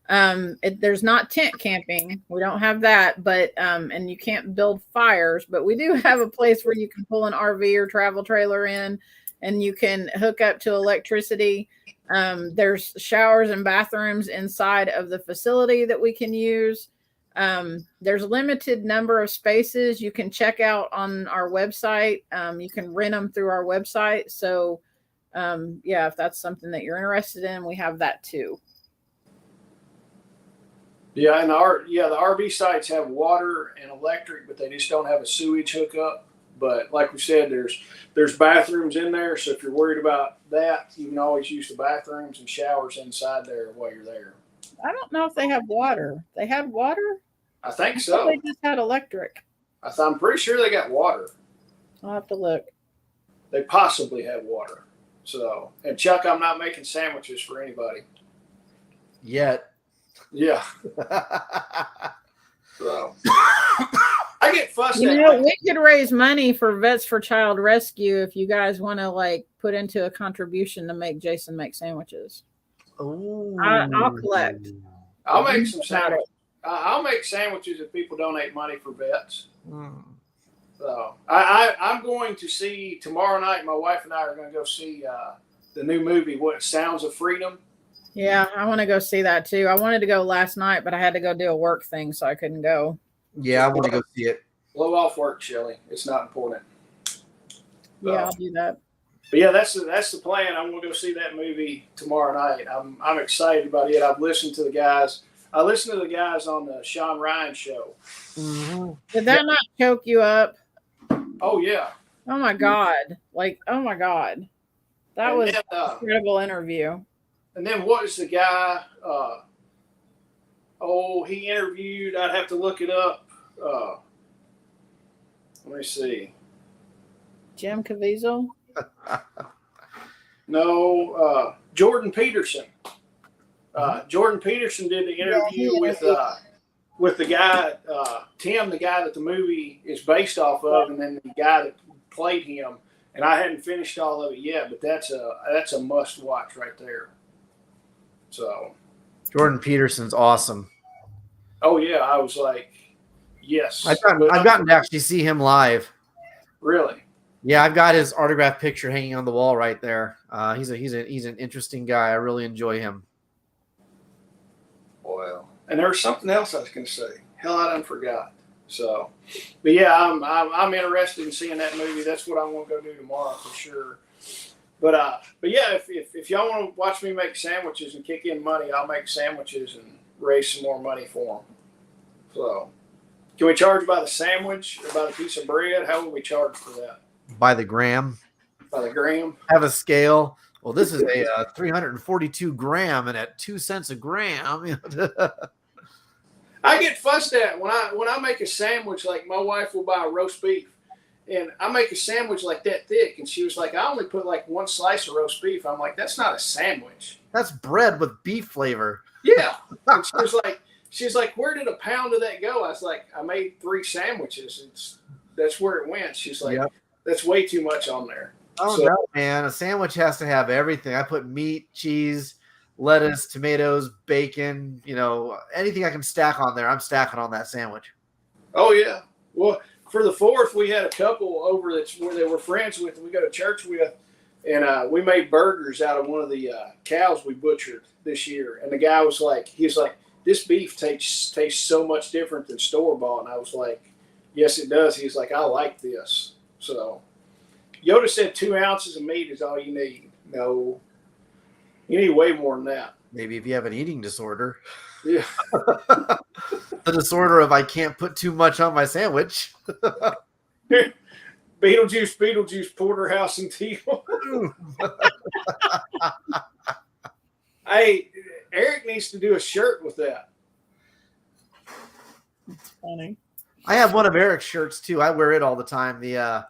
There's not tent camping. We don't have that, but, and you can't build fires, but we do have a place where you can pull an RV or travel trailer in and you can hook up to electricity. There's showers and bathrooms inside of the facility that we can use. There's a limited number of spaces you can check out on our website. You can rent them through our website. So, if that's something that you're interested in, we have that too. Yeah, and the RV sites have water and electric, but they just don't have a sewage hookup. But like we said, there's bathrooms in there, so if you're worried about that, you can always use the bathrooms and showers inside there while you're there. I don't know if they have water. They had water? I think so. They just had electric. I'm pretty sure they got water. I'll have to look. They possibly have water. So, and Chuck, I'm not making sandwiches for anybody yet. Yeah. So I get fussed at. We could raise money for Vets for Child Rescue if you guys want to like put into a contribution to make Jason make sandwiches. Oh, I'll collect. I'll make some sandwiches. I'll make sandwiches if people donate money for vets. So I'm going to see tomorrow night. My wife and I are going to go see the new movie, What Sounds of Freedom. Yeah, I want to go see that too. I wanted to go last night, but I had to go do a work thing, so I couldn't go. Yeah, I want to go see it. Blow off work, Shelly. It's not important. Yeah, I'll do that. But yeah, that's the plan. I'm going to go see that movie tomorrow night. I'm excited about it. I've listened to the guys. I listened to the guys on the Sean Ryan show. Mm-hmm. Did that not choke you up? Oh yeah. Oh my God! Oh my God! That was an incredible interview. And then what is the guy? He interviewed. I'd have to look it up. Let me see. Jim Caviezel? No, Jordan Peterson. Jordan Peterson did the interview with the guy, Tim, the guy that the movie is based off of, and then the guy that played him. And I hadn't finished all of it yet, but that's a must watch right there. So, Jordan Peterson's awesome. Oh yeah, I was like, yes. I've gotten to actually see him live. Really? Yeah, I've got his autographed picture hanging on the wall right there. He's an interesting guy. I really enjoy him. Well, and there was something else I was going to say. Hell, I done forgot. So, but yeah, I'm interested in seeing that movie. That's what I'm going to go do tomorrow for sure. But yeah, if y'all want to watch me make sandwiches and kick in money, I'll make sandwiches and raise some more money for them. So, can we charge by the sandwich or by the piece of bread? How would we charge for that? By the gram. By the gram. Have a scale. Well, this is a 342 gram, and at 2 cents a gram. I get fussed at when I make a sandwich. Like my wife will buy a roast beef, and I make a sandwich like that thick, and she was like, "I only put like one slice of roast beef." I'm like, "That's not a sandwich. That's bread with beef flavor." Yeah. And she's like, "Where did a pound of that go?" I was like, "I made 3 sandwiches. That's where it went." She's like, Yep. "That's way too much on there." Oh no, man! A sandwich has to have everything. I put meat, cheese, lettuce, tomatoes, bacon. Anything I can stack on there, I'm stacking on that sandwich. Oh yeah. Well, for the 4th, we had a couple over that's where they were friends with, and we go to church with, and we made burgers out of one of the cows we butchered this year. And the guy was like, "This beef tastes so much different than store bought," and I was like, "Yes, it does." He's like, "I like this." So. Yoda said 2 ounces of meat is all you need. No, you need way more than that. Maybe if you have an eating disorder. Yeah. The disorder of I can't put too much on my sandwich. Beetlejuice, porterhouse, and teal. Hey, Eric needs to do a shirt with that. It's funny. I have one of Eric's shirts too. I wear it all the time. The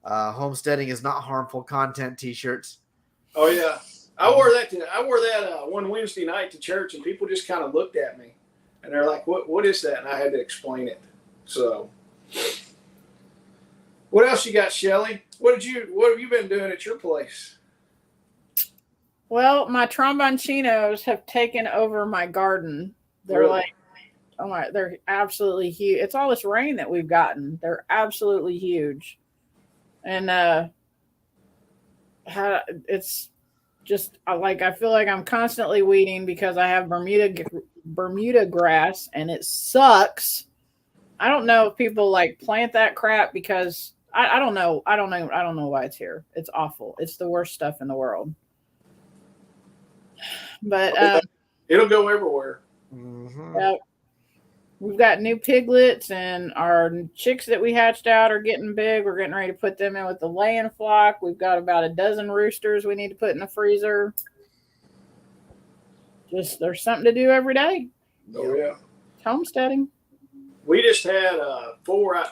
homesteading is not harmful content t-shirts. Oh yeah, I wore that. One Wednesday night to church, and people just kind of looked at me, and they're like, What is that?" And I had to explain it. So, what else you got, Shelly? What have you been doing at your place? Well, my tromboncinos have taken over my garden. They're Really? like, oh my, they're absolutely huge. It's all this rain that we've gotten. They're absolutely huge. And it's just like I feel like I'm constantly weeding because I have Bermuda grass and it sucks. I don't know if people like plant that crap because I don't know. I don't know why it's here. It's awful. It's the worst stuff in the world. But It'll go everywhere. Mm-hmm. We've got new piglets, and our chicks that we hatched out are getting big. We're getting ready to put them in with the laying flock. We've got about a dozen roosters we need to put in the freezer. Just there's something to do every day. Oh yeah. Homesteading. We just had 4.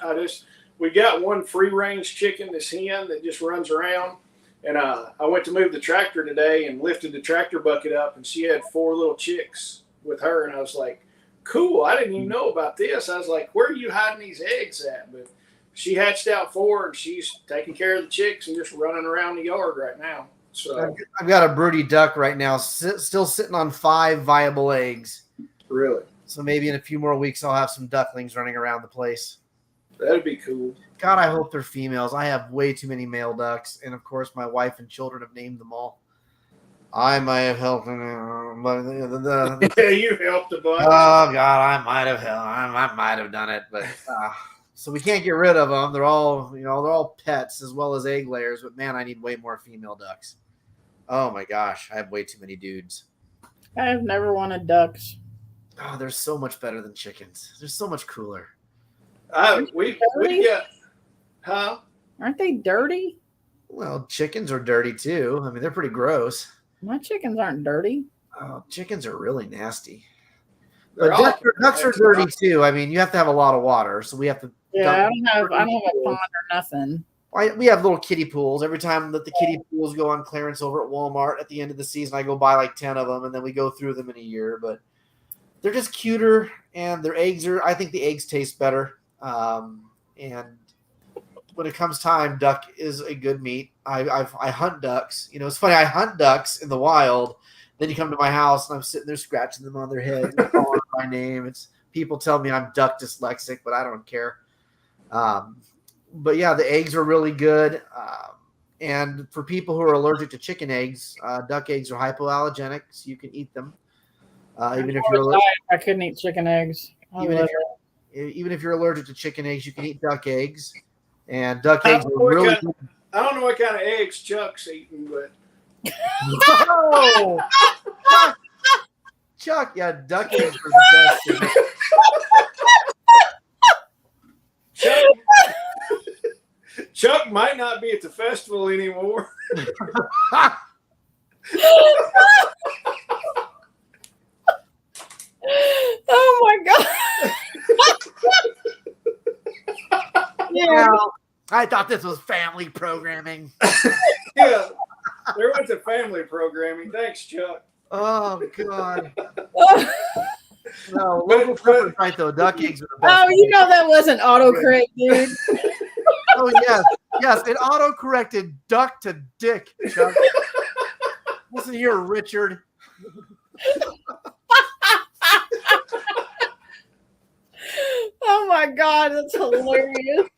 We got one free range chicken, this hen that just runs around. And I went to move the tractor today and lifted the tractor bucket up, and she had 4 little chicks with her. And I was like, cool, I didn't even know about this. I was like, where are you hiding these eggs at? But she hatched out 4, and she's taking care of the chicks and just running around the yard right now. So I've got a broody duck right now, still sitting on 5 viable eggs. Really? So maybe in a few more weeks, I'll have some ducklings running around the place. That'd be cool. God, I hope they're females. I have way too many male ducks, and of course, my wife and children have named them all. I might have helped, but Yeah, you helped a bunch. Oh God, I might have helped. I might have done it, but so we can't get rid of them. They're all pets as well as egg layers. But man, I need way more female ducks. Oh my gosh, I have way too many dudes. I have never wanted ducks. Oh, they're so much better than chickens. They're so much cooler. We got, huh? Aren't they dirty? Well, chickens are dirty too. I mean, they're pretty gross. My chickens aren't dirty. Oh, chickens are really nasty. They're But ducks are dirty too. I mean, you have to have a lot of water, so we have to. Yeah, I don't have a pond or nothing. We have little kiddie pools. Every time that the kiddie pools go on clearance over at Walmart at the end of the season, I go buy like 10 of them, and then we go through them in a year. But they're just cuter, and their eggs are. I think the eggs taste better. And when it comes time, duck is a good meat. I hunt ducks. You know, it's funny. I hunt ducks in the wild. Then you come to my house, and I'm sitting there scratching them on their head, and calling my name. It's people tell me I'm duck dyslexic, but I don't care. But yeah, the eggs are really good. And for people who are allergic to chicken eggs, duck eggs are hypoallergenic, so you can eat them. Even if you're allergic, I couldn't eat chicken eggs. even if you're allergic to chicken eggs, you can eat duck eggs. And duck eggs are really good. I don't know what kind of eggs Chuck's eating, but Oh, Chuck, yeah, duck eggs are the best. Chuck might not be at the festival anymore. Oh my god! Yeah, I thought this was family programming. Yeah, there went to family programming. Thanks, Chuck. Oh God. No, local pepper's right though. Duck eggs are the best. Oh, you know that wasn't autocorrect, dude. Oh yes, it auto-corrected duck to dick, Chuck. Listen here, Richard. Oh my god, that's hilarious.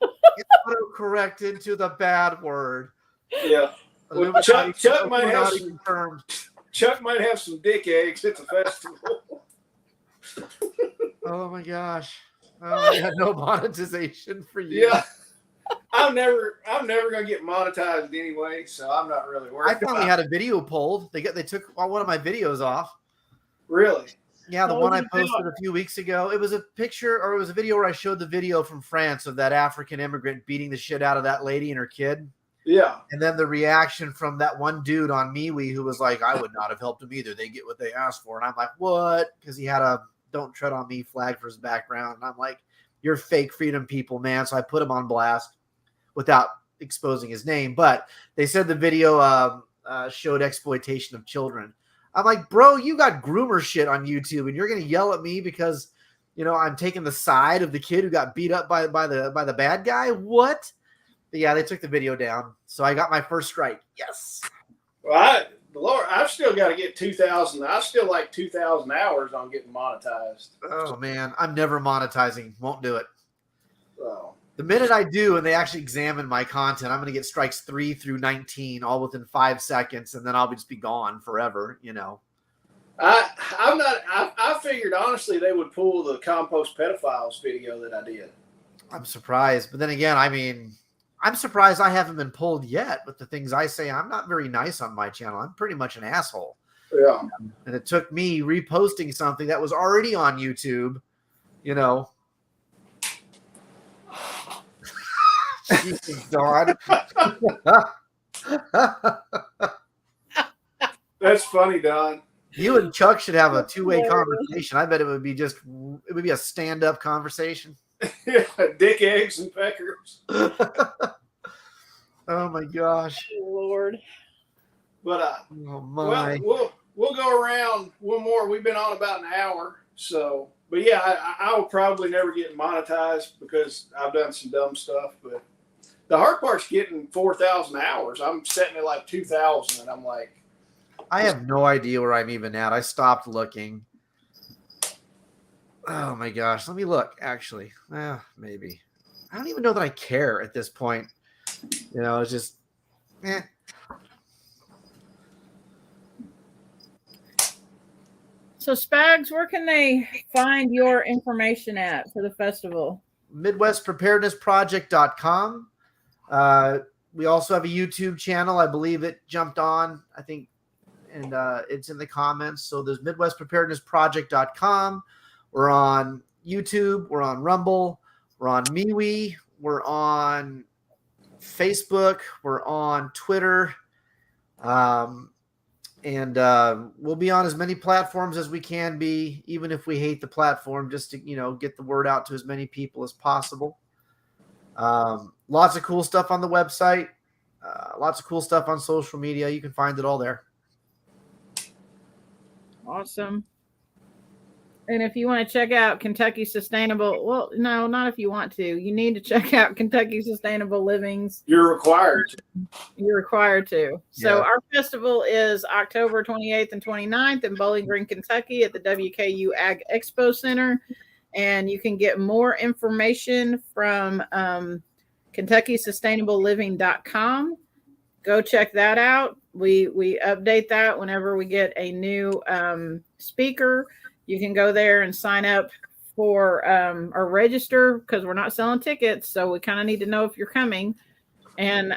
It auto-corrected to the bad word. Yeah. Well, Chuck might have some dick eggs at the festival. Oh my gosh. Oh, we had no monetization for you. Yeah. I'm never gonna get monetized anyway, so I'm not really worried. I finally had a video pulled. They took one of my videos off. Really? Yeah, the one I posted a few weeks ago. It was a picture, or it was a video where I showed the video from France of that African immigrant beating the shit out of that lady and her kid. Yeah. And then the reaction from that one dude on MeWe who was like, I would not have helped him either. They get what they asked for. And I'm like, what? Because he had a "Don't Tread on Me" flag for his background. And I'm like, you're fake freedom people, man. So I put him on blast without exposing his name. But they said the video showed exploitation of children. I'm like, bro, you got groomer shit on YouTube, and you're gonna yell at me because, you know, I'm taking the side of the kid who got beat up by the bad guy. What? But yeah, they took the video down, so I got my first strike. Yes. Well, Lord, I've still got to get 2,000. I still like 2,000 hours on getting monetized. Oh man, I'm never monetizing. Won't do it. So The minute I do, and they actually examine my content, I'm going to get strikes 3 through 19, all within 5 seconds, and then I'll just be gone forever. You know. I'm not. I figured honestly they would pull the compost pedophiles video that I did. I'm surprised, but then again, I mean, I'm surprised I haven't been pulled yet with the things I say. I'm not very nice on my channel. I'm pretty much an asshole. Yeah. And it took me reposting something that was already on YouTube, you know. Jesus, Don. That's funny, Don. You and Chuck should have a two-way conversation. I bet it would be a stand-up conversation. Dick, eggs, and peckers. Oh my gosh. Lord. But Oh my. well, we'll go around one more. We've been on about an hour, so. But yeah, I will probably never get monetized because I've done some dumb stuff. But the hard part's getting 4,000 hours. I'm setting it like 2,000, and I'm like, I have no idea where I'm even at. I stopped looking. Oh my gosh. Let me look, actually. Maybe. I don't even know that I care at this point. You know, it's just So Spags, where can they find your information at for the festival? MidwestPreparednessProject.com. We also have a YouTube channel. I believe it jumped on, I think, and it's in the comments. So there's MidwestPreparednessProject.com. We're on YouTube. We're on Rumble. We're on MeWe. We're on Facebook. We're on Twitter. And we'll be on as many platforms as we can be, even if we hate the platform, just to, you know, get the word out to as many people as possible. Lots of cool stuff on the website. Lots of cool stuff on social media. You can find it all there. Awesome. And if you want to check out Kentucky Sustainable, well, no, not if you want to. You need to check out Kentucky Sustainable Living's. you're required to. You're required to. So Yeah. our festival is October 28th and 29th in Bowling Green, Kentucky at the WKU Ag Expo Center. And you can get more information from KentuckySustainableLiving.com. Go check that out. We update that whenever we get a new speaker. You can go there and sign up for or register because we're not selling tickets. So we kind of need to know if you're coming. And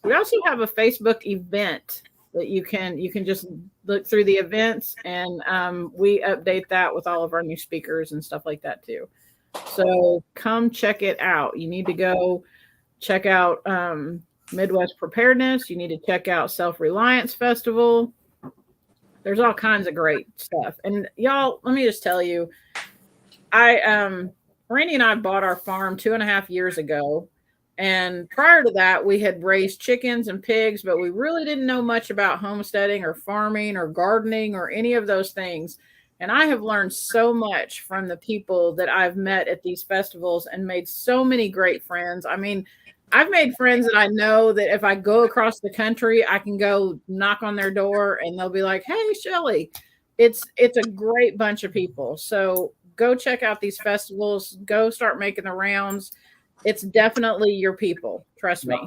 we also have a Facebook event that you can just look through the events, and we update that with all of our new speakers and stuff like that too. So come check it out. You need to go check out Midwest Preparedness. You need to check out Self-Reliance Festival. There's all kinds of great stuff. And y'all, let me just tell you, Randy and I bought our farm 2.5 years ago. And prior to that, we had raised chickens and pigs, but we really didn't know much about homesteading or farming or gardening or any of those things. And I have learned so much from the people that I've met at these festivals and made so many great friends. I mean, I've made friends that I know that if I go across the country, I can go knock on their door and they'll be like, "Hey, Shelly." It's a great bunch of people. So go check out these festivals. Go start making the rounds. It's definitely your people. Trust me.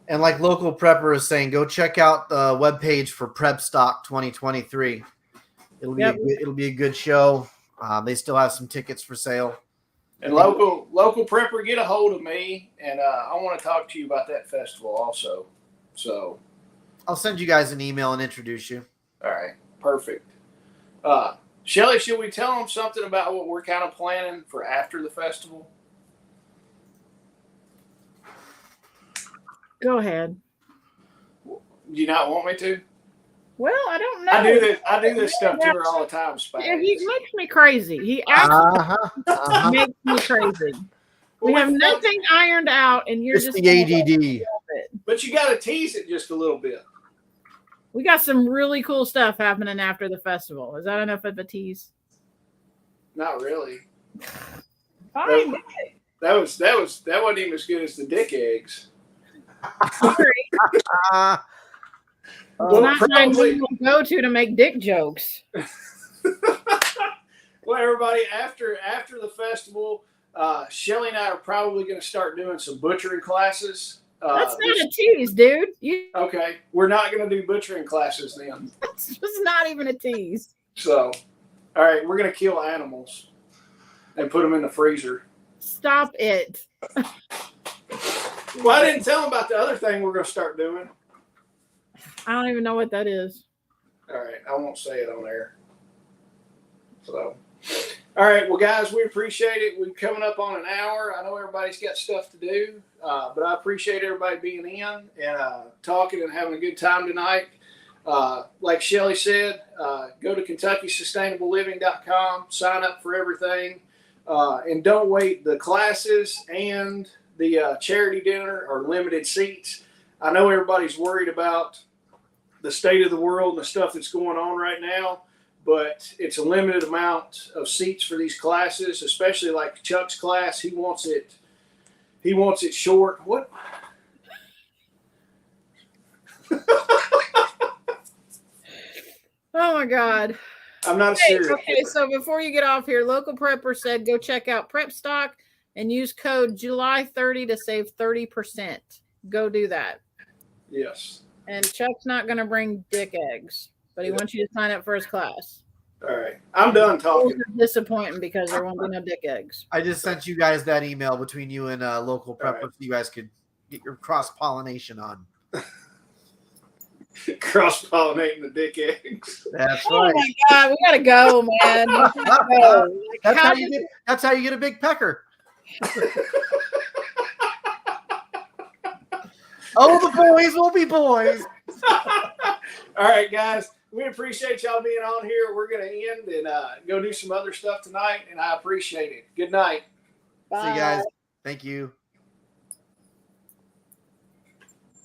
And like Local Prepper is saying, go check out the webpage for Prep Stock 2023. It'll be it'll be a good show. They still have some tickets for sale. And local prepper, get a hold of me, and I want to talk to you about that festival also. So I'll send you guys an email and introduce you. all right, perfect. Shelly, should we tell them something about what we're kind of planning for after the festival? Go ahead. Do you not want me to? Well, I don't know. I do this stuff to her all the time, Spags. He makes me crazy. He absolutely makes me crazy. We have nothing ironed out, and you're It's just the ADD. But you got to tease it just a little bit. We got some really cool stuff happening after the festival. Is that enough of a tease? Not really. Fine. That wasn't even as good as the dick eggs. Sorry. Well, Not my normal go-to make dick jokes. Well, everybody, after the festival, Shelly and I are probably going to start doing some butchering classes. That's not a tease, dude. Okay, we're not going to do butchering classes then. That's just not even a tease. So, all right, we're going to kill animals and put them in the freezer. Stop it. Well, I didn't tell them about the other thing we're going to start doing. I don't even know what that is. All right, I won't say it on air. So, all right, well, guys, we appreciate it. We're coming up on an hour. I know everybody's got stuff to do, but I appreciate everybody being in and talking and having a good time tonight. Like Shelly said, go to KentuckySustainableLiving.com, sign up for everything, and don't wait. The classes and the charity dinner are limited seats. I know everybody's worried about the state of the world and the stuff that's going on right now, but it's a limited amount of seats for these classes, especially like Chuck's class. He wants it short. What? Oh my God. I'm not a serious. Okay, so before you get off here, Local Prepper said go check out Prep Stock and use code July 30 to save 30%. Go do that. Yes. And Chuck's not going to bring dick eggs, but he wants you to sign up for his class. All right. I'm done talking. Disappointing because there won't be no dick eggs. I just sent you guys that email between you and Local Prepper so you guys could get your cross-pollination on. Cross-pollinating the dick eggs. That's oh right. My God, we gotta go, man. Go. That's how you get a big pecker. Oh, the boys will be boys. All right, guys. We appreciate y'all being on here. We're going to end and go do some other stuff tonight, and I appreciate it. Good night. Bye. See you guys. Thank you.